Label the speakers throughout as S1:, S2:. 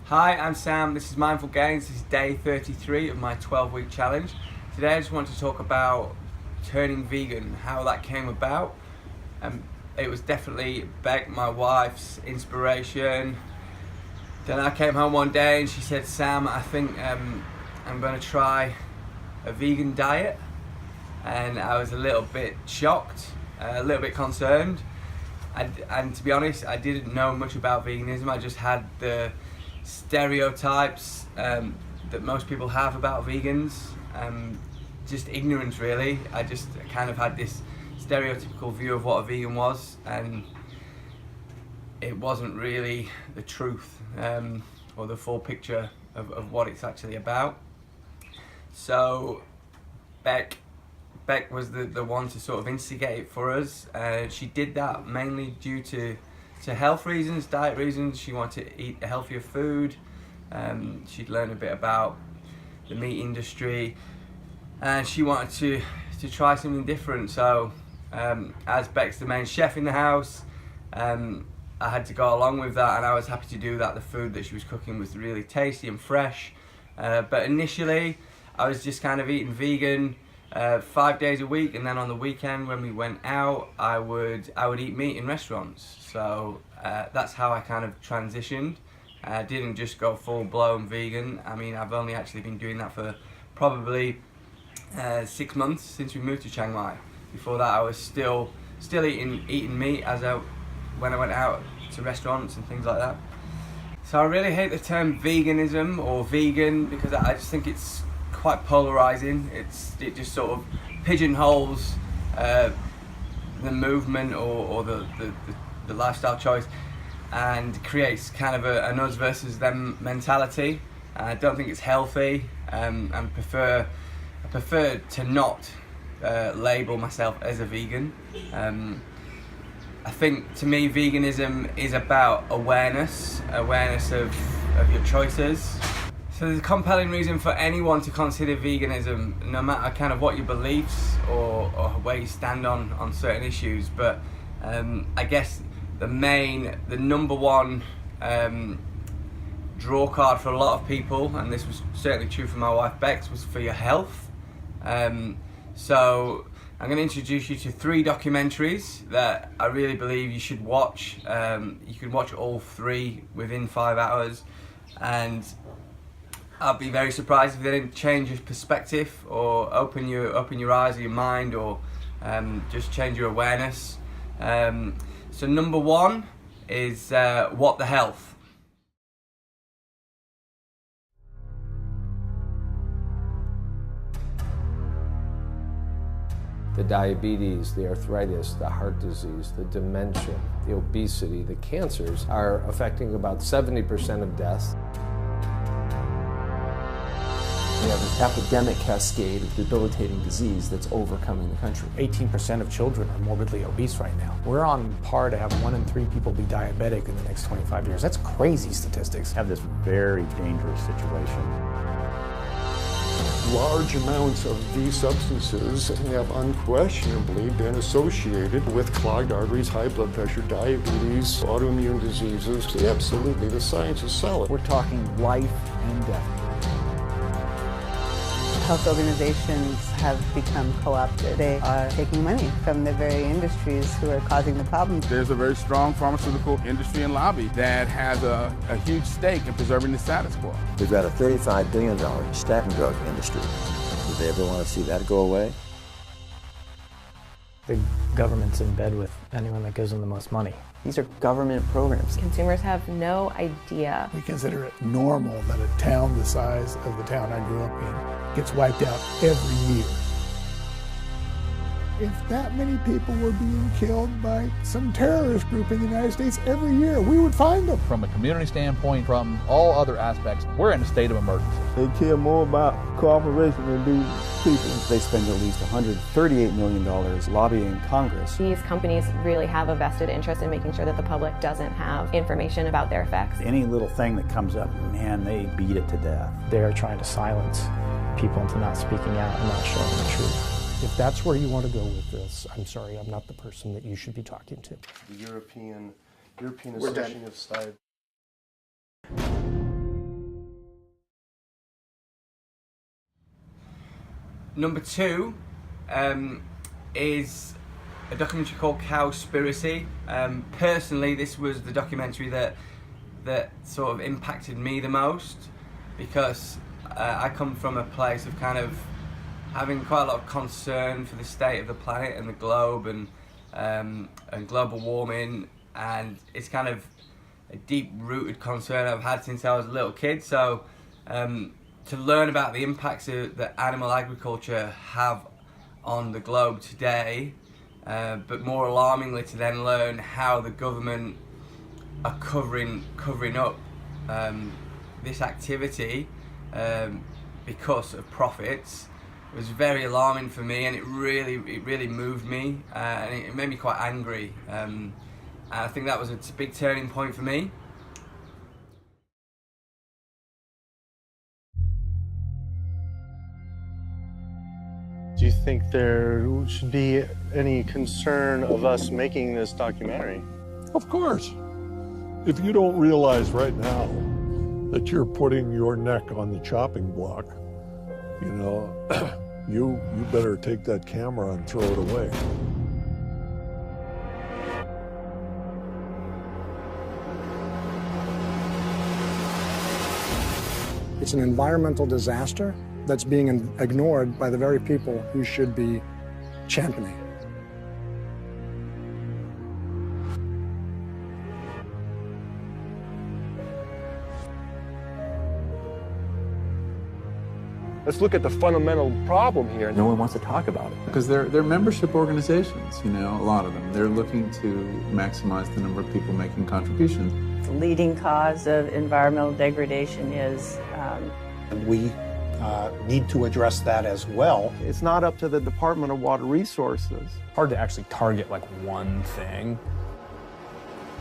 S1: Hi, I'm Sam, this is Mindful Gains, this is day 33 of my 12-week challenge. Today I just want to talk about turning vegan, how that came about. It was definitely Beck, my wife's inspiration. Then I came home one day and she said, Sam, I think I'm going to try a vegan diet. And I was a little bit shocked, a little bit concerned. And to be honest, I didn't know much about veganism. I just had the stereotypes that most people have about vegans, just ignorance really. I just kind of had this stereotypical view of what a vegan was, and it wasn't really the truth or the full picture of what it's actually about. So Beck was the one to sort of instigate it for us. She did that mainly due to health reasons, diet reasons. She wanted to eat a healthier food. She'd learned a bit about the meat industry and she wanted to try something different. So as Beck's the main chef in the house, I had to go along with that, and I was happy to do that. The food that she was cooking was really tasty and fresh. But initially I was just kind of eating vegan 5 days a week, and then on the weekend when we went out, I would eat meat in restaurants. So that's how I kind of transitioned. I didn't just go full-blown vegan. I mean, I've only actually been doing that for probably 6 months since we moved to Chiang Mai. Before that, I was still eating meat when I went out to restaurants and things like that. So I really hate the term veganism or vegan because I just think it's quite polarizing. It just sort of pigeonholes the movement or the lifestyle choice, and creates kind of an us versus them mentality. I don't think it's healthy, and I prefer to not label myself as a vegan. I think to me veganism is about awareness of your choices. So there's a compelling reason for anyone to consider veganism, no matter kind of what your beliefs or where you stand on certain issues. But I guess the number one draw card for a lot of people, and this was certainly true for my wife Bex, was for your health. So I'm going to introduce you to 3 documentaries that I really believe you should watch. You can watch all 3 within 5 hours, and I'd be very surprised if they didn't change your perspective or open your eyes or your mind, or just change your awareness. So number 1 is What the Health.
S2: The diabetes, the arthritis, the heart disease, the dementia, the obesity, the cancers are affecting about 70% of deaths.
S3: We have an epidemic cascade of debilitating disease that's overcoming the country.
S4: 18% of children are morbidly obese right now. We're on par to have 1 in 3 people be diabetic in the next 25 years. That's crazy statistics.
S5: Have this very dangerous situation.
S6: Large amounts of these substances have unquestionably been associated with clogged arteries, high blood pressure, diabetes, autoimmune diseases. Absolutely, the science is solid.
S5: We're talking life and death.
S7: Health organizations have become co-opted. They are taking money from the very industries who are causing the problems.
S8: There's a very strong pharmaceutical industry and lobby that has a huge stake in preserving the status quo.
S9: We've got a $35 billion statin drug industry. Do they ever want to see that go away?
S4: The government's in bed with anyone that gives them the most money.
S3: These are government programs.
S10: Consumers have no idea.
S11: We consider it normal that a town the size of the town I grew up in gets wiped out every year. If that many people were being killed by some terrorist group in the United States every year, we would find them.
S12: From a community standpoint, from all other aspects, we're in a state of emergency.
S13: They care more about cooperation than do people.
S14: They spend at least $138 million lobbying Congress.
S10: These companies really have a vested interest in making sure that the public doesn't have information about their effects.
S5: Any little thing that comes up, man, they beat it to death.
S4: They're trying to silence people into not speaking out and not showing the truth.
S15: If that's where you want to go with this, I'm sorry, I'm not the person that you should be talking to.
S16: The European Association of Science.
S1: Number 2 is a documentary called Cowspiracy. Personally, this was the documentary that sort of impacted me the most, because I come from a place of kind of having quite a lot of concern for the state of the planet and the globe and global warming, and it's kind of a deep-rooted concern I've had since I was a little kid. So to learn about the impacts that animal agriculture have on the globe today, but more alarmingly to then learn how the government are covering up this activity because of profits, was very alarming for me, and it really moved me, and it made me quite angry. And I think that was a big turning point for me.
S16: Do you think there should be any concern of us making this documentary?
S6: Of course. If you don't realize right now that you're putting your neck on the chopping block, you know, you better take that camera and throw it away.
S11: It's an environmental disaster that's being ignored by the very people who should be championing.
S16: Let's look at the fundamental problem here.
S3: No one wants to talk about it.
S17: Because they're membership organizations, you know, a lot of them. They're looking to maximize the number of people making contributions.
S18: The leading cause of environmental degradation is...
S4: We need to address that as well.
S16: It's not up to the Department of Water Resources.
S15: Hard to actually target like one thing.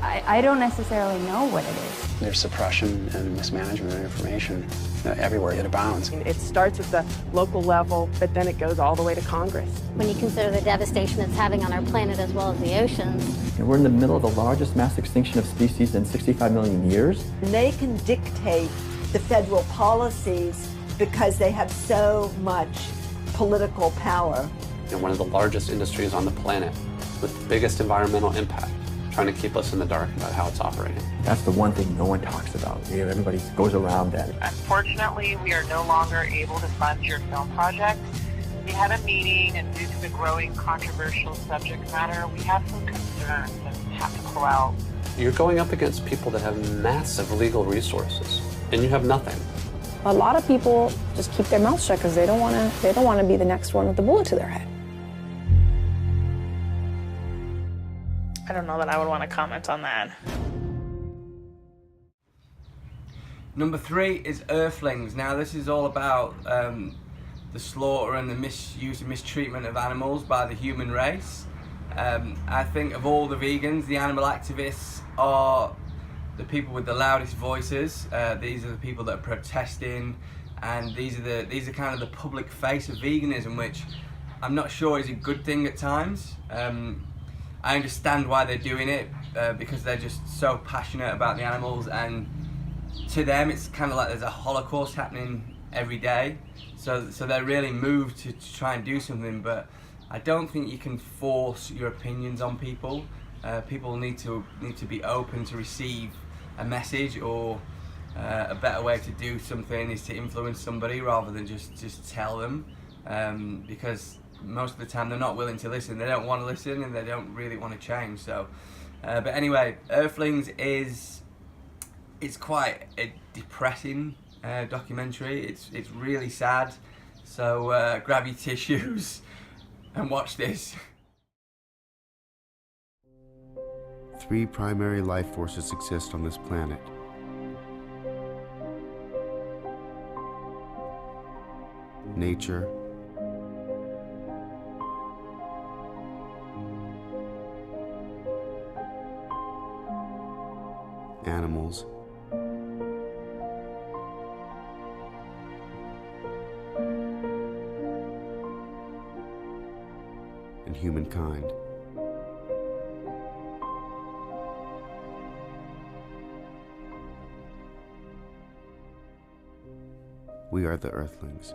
S19: I don't necessarily know what it is.
S20: There's suppression and mismanagement of information everywhere it abounds.
S21: It starts at the local level, but then it goes all the way to Congress.
S22: When you consider the devastation it's having on our planet as well as the oceans.
S3: And we're in the middle of the largest mass extinction of species in 65 million years.
S23: They can dictate the federal policies because they have so much political power.
S20: And one of the largest industries on the planet with the biggest environmental impact, trying to keep us in the dark about how it's operating.
S3: That's the one thing no one talks about. Everybody goes around that.
S24: Unfortunately, we are no longer able to fund your film project. We had a meeting, and due to the growing controversial subject matter, we have some concerns and have to pull out.
S20: You're going up against people that have massive legal resources, and you have nothing.
S25: A lot of people just keep their mouths shut because they don't want to be the next one with the bullet to their head.
S26: I don't know that I would want to comment on that.
S1: Number 3 is EARTHLINGS. Now this is all about the slaughter and the misuse and mistreatment of animals by the human race. I think of all the vegans, the animal activists are the people with the loudest voices. These are the people that are protesting, and these are kind of the public face of veganism, which I'm not sure is a good thing at times. I understand why they're doing it, because they're just so passionate about the animals, and to them it's kind of like there's a Holocaust happening every day. So they're really moved to try and do something, but I don't think you can force your opinions on people. People need to be open to receive a message, or a better way to do something is to influence somebody rather than just tell them, because most of the time they're not willing to listen. They don't want to listen, and they don't really want to change. So, but anyway, EARTHLINGS it's quite a depressing documentary. It's really sad. So grab your tissues and watch this.
S27: 3 primary life forces exist on this planet. Nature, animals, and humankind. We are the Earthlings.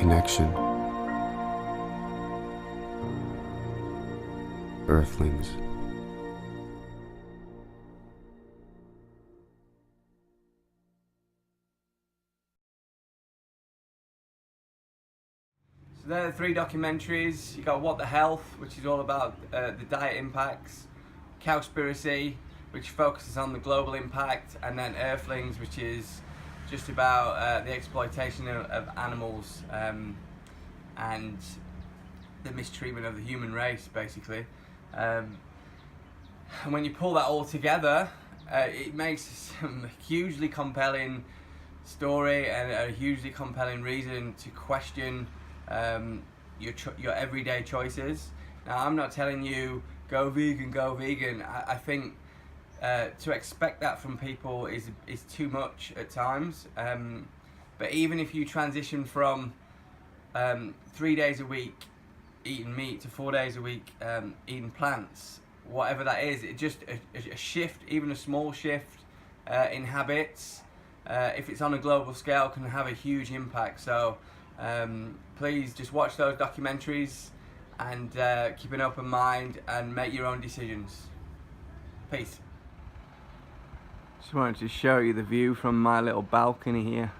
S27: connection. Earthlings.
S1: So there are the 3 documentaries. You got What the Health, which is all about the diet impacts, Cowspiracy, which focuses on the global impact, and then Earthlings, which is just about the exploitation of animals and the mistreatment of the human race, basically. And when you pull that all together, it makes some hugely compelling story and a hugely compelling reason to question your everyday choices. Now, I'm not telling you go vegan, go vegan. I think to expect that from people is too much at times. But even if you transition from 3 days a week eating meat to 4 days a week eating plants, whatever that is, it just a shift, even a small shift in habits, if it's on a global scale, can have a huge impact. So please just watch those documentaries and keep an open mind and make your own decisions. Peace. Just wanted to show you the view from my little balcony here.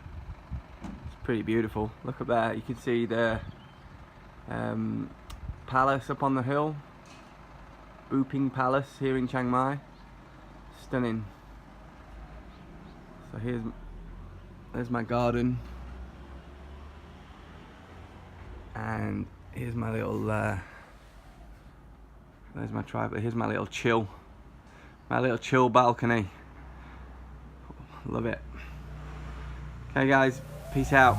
S1: It's pretty beautiful. Look up there, you can see the palace up on the hill. Booping Palace here in Chiang Mai. Stunning. So there's my garden. And here's my little there's my tripod. Here's my little chill balcony. Love it. Okay guys, peace out.